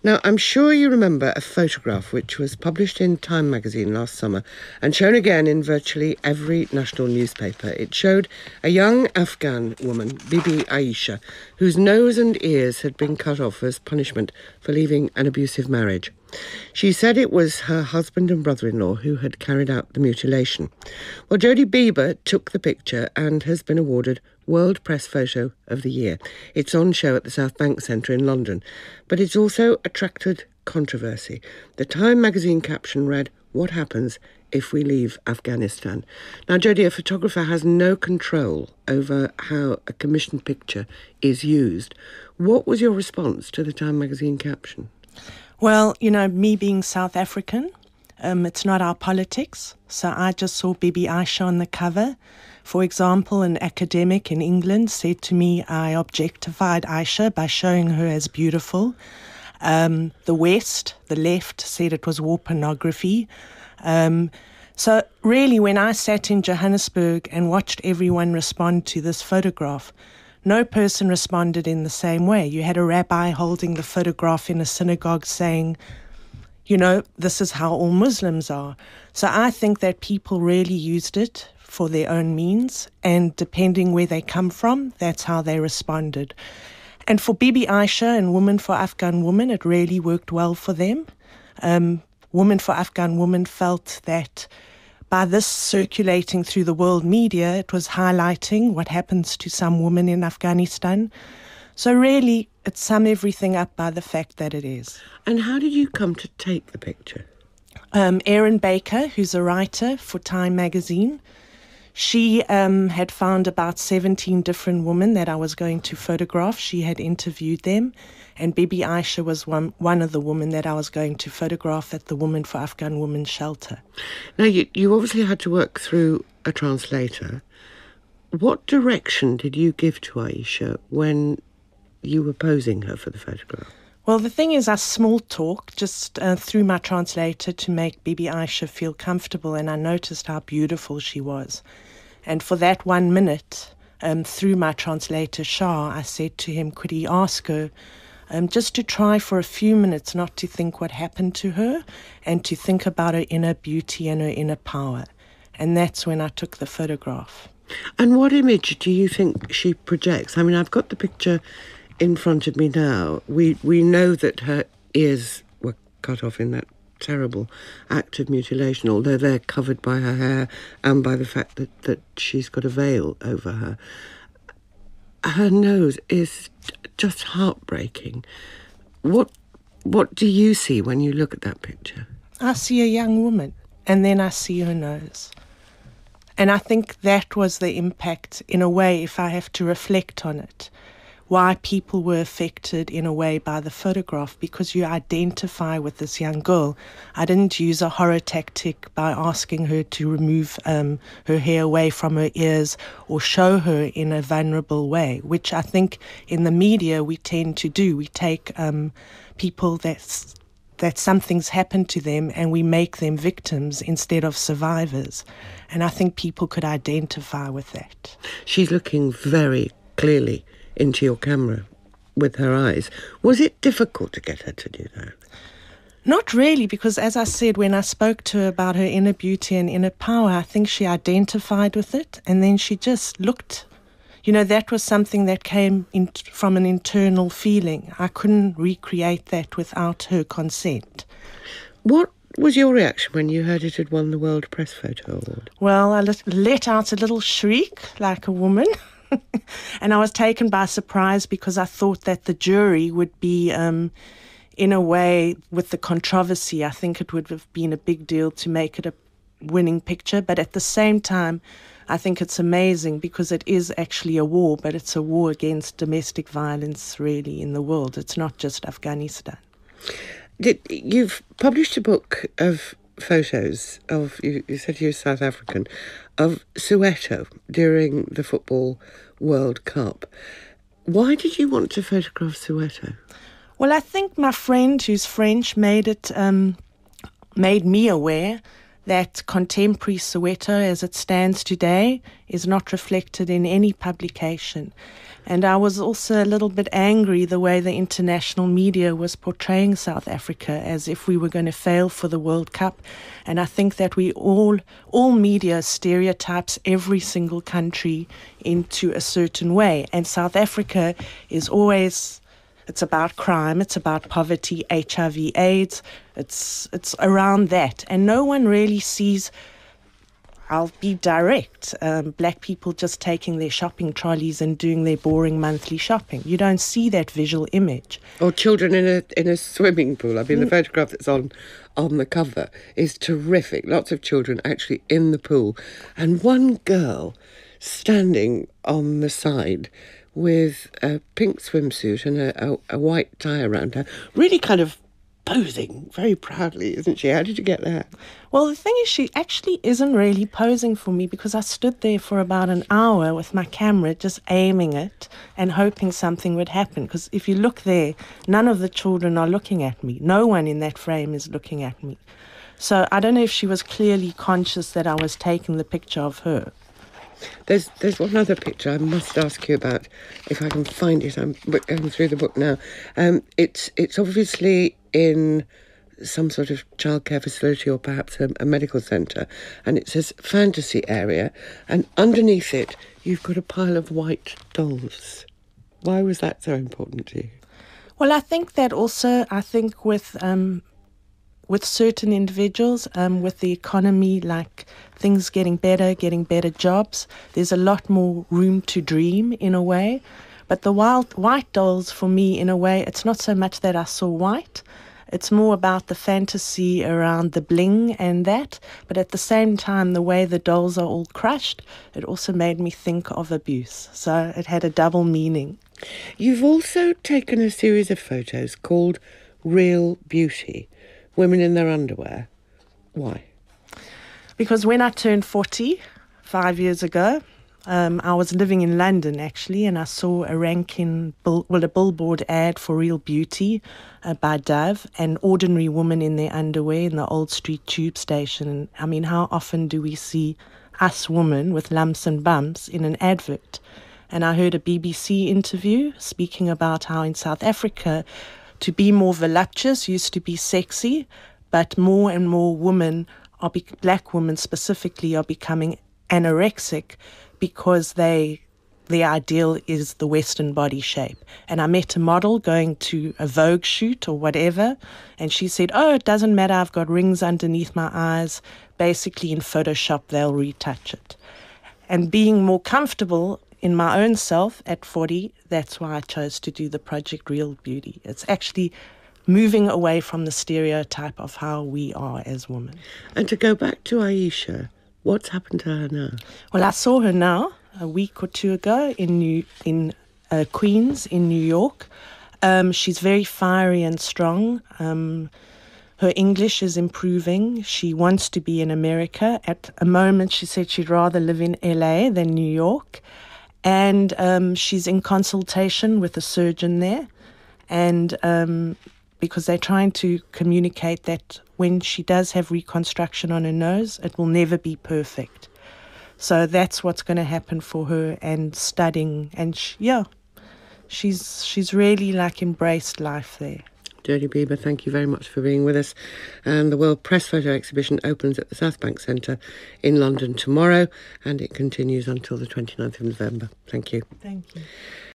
Now, I'm sure you remember a photograph which was published in Time magazine last summer and shown again in virtually every national newspaper. It showed a young Afghan woman, Bibi Aisha, whose nose and ears had been cut off as punishment for leaving an abusive marriage. She said it was her husband and brother-in-law who had carried out the mutilation. Well, Jodi Bieber took the picture and has been awarded World Press Photo of the Year. It's on show at the South Bank Centre in London, but it's also attracted controversy. The Time magazine caption read, "What happens if we leave Afghanistan?" Now, Jodi, a photographer has no control over how a commissioned picture is used. What was your response to the Time magazine caption? Well, me being South African, it's not our politics. So I just saw Bibi Aisha on the cover. For example, an academic in England said to me, I objectified Aisha by showing her as beautiful. The West, the left, said it was war pornography. So really, when I sat in Johannesburg and watched everyone respond to this photograph, no person responded in the same way. You had a rabbi holding the photograph in a synagogue saying, this is how all Muslims are. So I think that people really used it for their own means, and depending where they come from, that's how they responded. And for Bibi Aisha and Women for Afghan Women, it really worked well for them. Women for Afghan Women felt that by this circulating through the world media, it was highlighting what happens to some women in Afghanistan. So really, it summed everything up by the fact that it is. And how did you come to take the picture? Erin Baker, who's a writer for Time magazine, she had found about 17 different women that I was going to photograph. She had interviewed them, and Bibi Aisha was one of the women that I was going to photograph at the Women for Afghan Women shelter. Now, you obviously had to work through a translator. What direction did you give to Aisha when you were posing her for the photograph? Well, the thing is, I small talk just through my translator to make Bibi Aisha feel comfortable, and I noticed how beautiful she was. And for that 1 minute, through my translator, Shah, I said to him, could he ask her just to try for a few minutes not to think what happened to her and to think about her inner beauty and her inner power. And that's when I took the photograph. And what image do you think she projects? I mean, I've got the picture in front of me now. We know that her ears were cut off in that terrible act of mutilation, although they're covered by her hair and by the fact that she's got a veil over her. Her nose is just heartbreaking. What do you see when you look at that picture? I see a young woman, and then I see her nose. And I think that was the impact, in a way, if I have to reflect on it, why people were affected in a way by the photograph, because you identify with this young girl. I didn't use a horror tactic by asking her to remove her hair away from her ears or show her in a vulnerable way, which I think in the media we tend to do. We take people that something's happened to them and we make them victims instead of survivors. And I think people could identify with that. She's looking very clearly into your camera with her eyes. Was it difficult to get her to do that? Not really, because as I said, when I spoke to her about her inner beauty and inner power, I think she identified with it, and then she just looked. That was something that came from an internal feeling. I couldn't recreate that without her consent. What was your reaction when you heard it had won the World Press Photo Award? Well, I let out a little shriek like a woman. And I was taken by surprise because I thought that the jury would be, in a way, with the controversy, I think it would have been a big deal to make it a winning picture. But at the same time, I think it's amazing because it is actually a war, but it's a war against domestic violence really in the world. It's not just Afghanistan. You've published a book of photos of, you said you're South African, of Soweto during the Football World Cup. Why did you want to photograph Soweto? Well, I think my friend who's French made me aware that contemporary Soweto as it stands today is not reflected in any publication. And I was also a little bit angry the way the international media was portraying South Africa as if we were going to fail for the World Cup. And I think that all media stereotypes every single country into a certain way. And South Africa is always, it's about crime, it's about poverty, HIV, AIDS. It's around that. And no one really sees, I'll be direct, black people just taking their shopping trolleys and doing their boring monthly shopping. You don't see that visual image. Or children in a swimming pool. I mean, the photograph that's on the cover is terrific. Lots of children actually in the pool. And one girl standing on the side with a pink swimsuit and a white tie around her, really kind of posing very proudly, isn't she? How did you get there? Well, the thing is, she actually isn't really posing for me because I stood there for about an hour with my camera just aiming it and hoping something would happen. Because if you look there, none of the children are looking at me. No one in that frame is looking at me. So I don't know if she was clearly conscious that I was taking the picture of her. There's one other picture I must ask you about, if I can find it. I'm going through the book now. It's obviously in some sort of childcare facility or perhaps a medical centre, and it says fantasy area, and underneath it you've got a pile of white dolls. Why was that so important to you? Well, I think that also, with certain individuals, with the economy, like things getting better jobs, there's a lot more room to dream in a way. But the white dolls, for me, in a way, it's not so much that I saw white. It's more about the fantasy around the bling and that. But at the same time, the way the dolls are all crushed, it also made me think of abuse. So it had a double meaning. You've also taken a series of photos called Real Beauty, women in their underwear. Why? Because when I turned 40, 5 years ago, I was living in London, actually, and I saw a a billboard ad for Real Beauty by Dove, an ordinary woman in their underwear in the Old Street tube station. And I mean, how often do we see us women with lumps and bumps in an advert? And I heard a BBC interview speaking about how in South Africa, to be more voluptuous used to be sexy, but more and more women, black women specifically, are becoming anorexic because the ideal is the Western body shape. And I met a model going to a Vogue shoot or whatever, and she said, "Oh, it doesn't matter, I've got rings underneath my eyes. Basically, in Photoshop, they'll retouch it." And being more comfortable in my own self at 40, that's why I chose to do the project Real Beauty. It's actually moving away from the stereotype of how we are as women. And to go back to Aisha, what's happened to her now? Well, I saw her now a week or two ago in Queens in New York. She's very fiery and strong. Her English is improving. She wants to be in America. At a moment, she said she'd rather live in LA than New York. And she's in consultation with a surgeon there. And because they're trying to communicate that when she does have reconstruction on her nose, it will never be perfect. So that's what's going to happen for her, and studying. And she's really like embraced life there. Jodi Bieber, thank you very much for being with us. And the World Press Photo Exhibition opens at the South Bank Centre in London tomorrow, and it continues until the 29th of November. Thank you. Thank you.